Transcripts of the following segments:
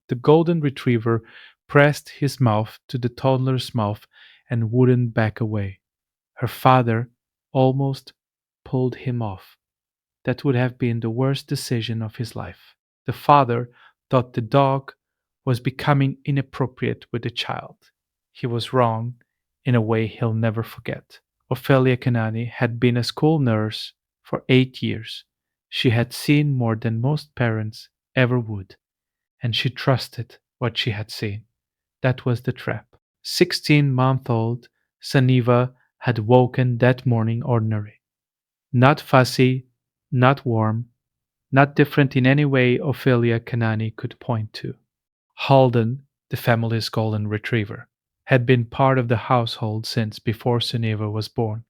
The golden retriever pressed his mouth to the toddler's mouth and wouldn't back away. Her father almost pulled him off. That would have been the worst decision of his life. The father thought the dog was becoming inappropriate with the child. He was wrong in a way he'll never forget. Ophelia Kanani had been a school nurse for 8 years. She had seen more than most parents ever would, and she trusted what she had seen. That was the trap. 16-month-old Saniva had woken that morning ordinary. Not fussy, not warm, not different in any way Ophelia Kanani could point to. Halden, the family's golden retriever, had been part of the household since before Suneva was born,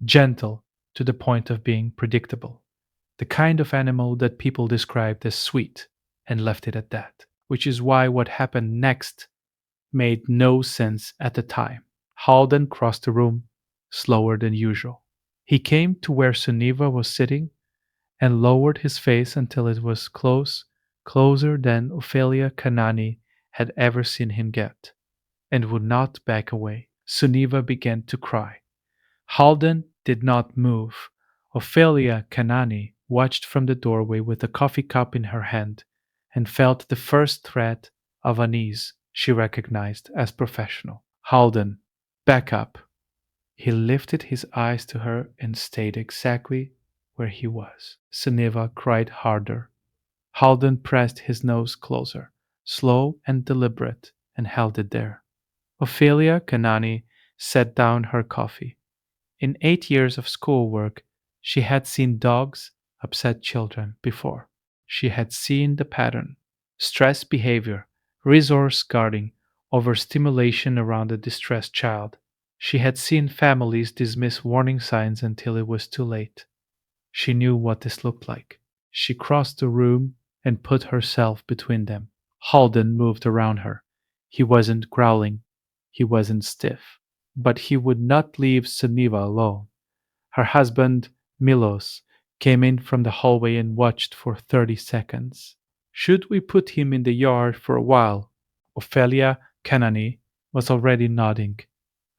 gentle to the point of being predictable. The kind of animal that people described as sweet and left it at that, which is why what happened next made no sense at the time. Halden crossed the room slower than usual. He came to where Suneva was sitting and lowered his face until it was closer than Ophelia Kanani had ever seen him get, and would not back away. Suniva began to cry. Halden did not move. Ophelia Kanani watched from the doorway with a coffee cup in her hand and felt the first threat of unease she recognized as professional. Halden, back up. He lifted his eyes to her and stayed exactly where he was. Suniva cried harder. Halden pressed his nose closer, slow and deliberate, and held it there. Ophelia Kanani set down her coffee. In 8 years of schoolwork, she had seen dogs upset children before. She had seen the pattern: stress behavior, resource guarding, overstimulation around a distressed child. She had seen families dismiss warning signs until it was too late. She knew what this looked like. She crossed the room and put herself between them. Halden moved around her. He wasn't growling. He wasn't stiff. But he would not leave Suniva alone. Her husband, Milos, came in from the hallway and watched for 30 seconds. Should we put him in the yard for a while? Ophelia Kanani was already nodding.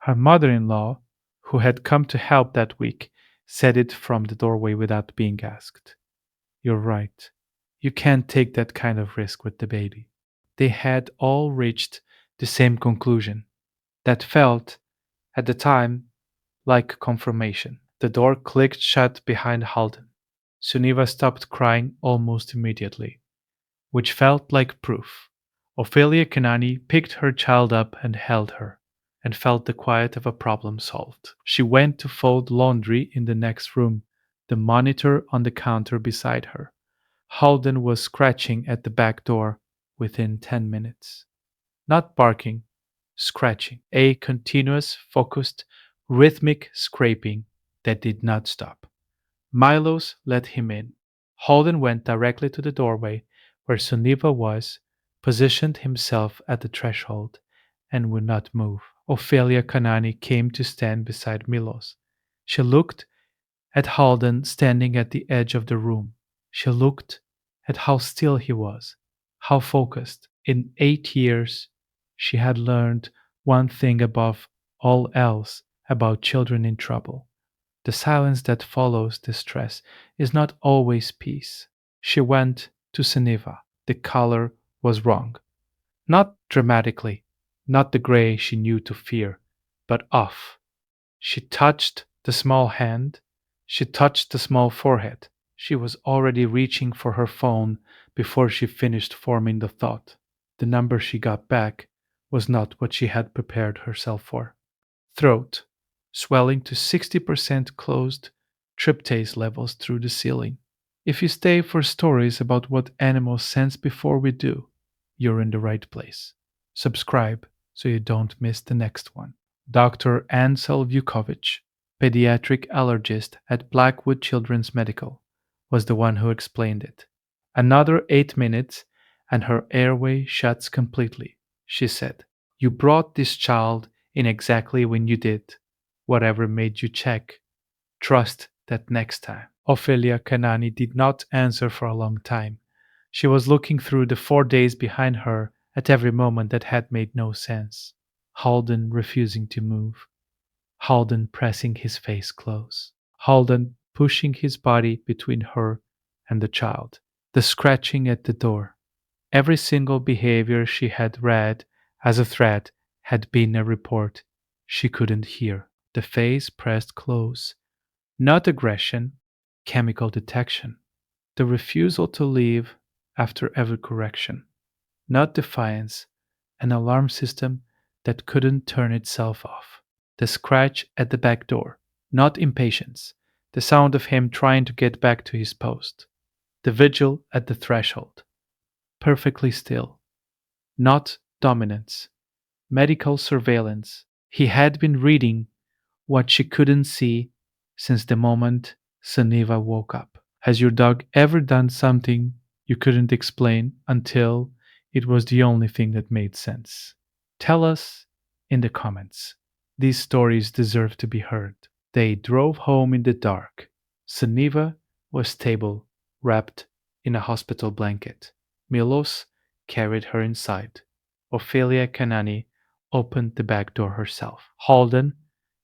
Her mother-in-law, who had come to help that week, said it from the doorway without being asked. You're right. You can't take that kind of risk with the baby. They had all reached the same conclusion. That felt, at the time, like confirmation. The door clicked shut behind Halden. Suniva stopped crying almost immediately, which felt like proof. Ophelia Kanani picked her child up and held her, and felt the quiet of a problem solved. She went to fold laundry in the next room, the monitor on the counter beside her. Halden was scratching at the back door within 10 minutes. Not barking, scratching, a continuous, focused, rhythmic scraping that did not stop. Milos let him in. Halden went directly to the doorway where Suniva was, positioned himself at the threshold, and would not move. Ophelia Kanani came to stand beside Milos. She looked at Halden standing at the edge of the room. She looked at how still he was, how focused. In 8 years, she had learned one thing above all else about children in trouble. The silence that follows distress is not always peace. She went to Suniva. The color was wrong. Not dramatically, not the gray she knew to fear, but off. She touched the small hand. She touched the small forehead. She was already reaching for her phone before she finished forming the thought. The number she got back was not what she had prepared herself for. Throat, swelling to 60% closed, tryptase levels through the ceiling. If you stay for stories about what animals sense before we do, you're in the right place. Subscribe so you don't miss the next one. Dr. Ansel Vukovic, pediatric allergist at Blackwood Children's Medical, was the one who explained it. Another 8 minutes, and her airway shuts completely, she said. You brought this child in exactly when you did. Whatever made you check. Trust that next time. Ophelia Kanani did not answer for a long time. She was looking through the 4 days behind her at every moment that had made no sense. Halden refusing to move. Halden pressing his face close. Halden pushing his body between her and the child. The scratching at the door. Every single behavior she had read as a threat had been a report she couldn't hear. The face pressed close. Not aggression, chemical detection. The refusal to leave after every correction. Not defiance, an alarm system that couldn't turn itself off. The scratch at the back door. Not impatience, the sound of him trying to get back to his post. The vigil at the threshold. Perfectly still. Not dominance, medical surveillance. He had been reading what she couldn't see since the moment Suniva woke up. Has your dog ever done something you couldn't explain until it was the only thing that made sense? Tell us in the comments. These stories deserve to be heard. They drove home in the dark. Suniva was stable, wrapped in a hospital blanket. Milos carried her inside. Ophelia Kanani opened the back door herself. Halden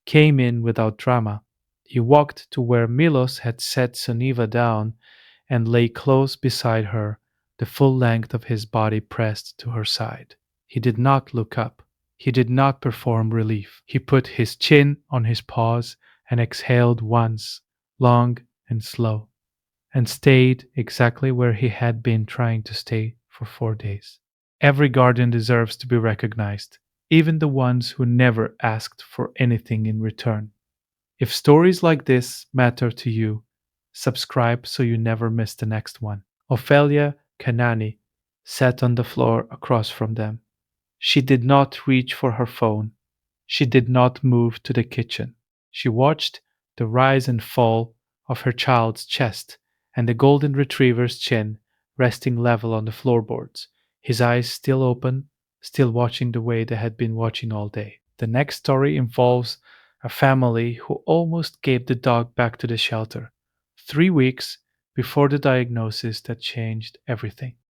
came in without drama. He walked to where Milos had set Suniva down and lay close beside her, the full length of his body pressed to her side. He did not look up. He did not perform relief. He put his chin on his paws and exhaled once, long and slow, and stayed exactly where he had been trying to stay for 4 days. Every guardian deserves to be recognized, even the ones who never asked for anything in return. If stories like this matter to you, subscribe so you never miss the next one. Ophelia Kanani sat on the floor across from them. She did not reach for her phone. She did not move to the kitchen. She watched the rise and fall of her child's chest and the golden retriever's chin resting level on the floorboards, his eyes still open, still watching the way they had been watching all day. The next story involves a family who almost gave the dog back to the shelter 3 weeks before the diagnosis that changed everything.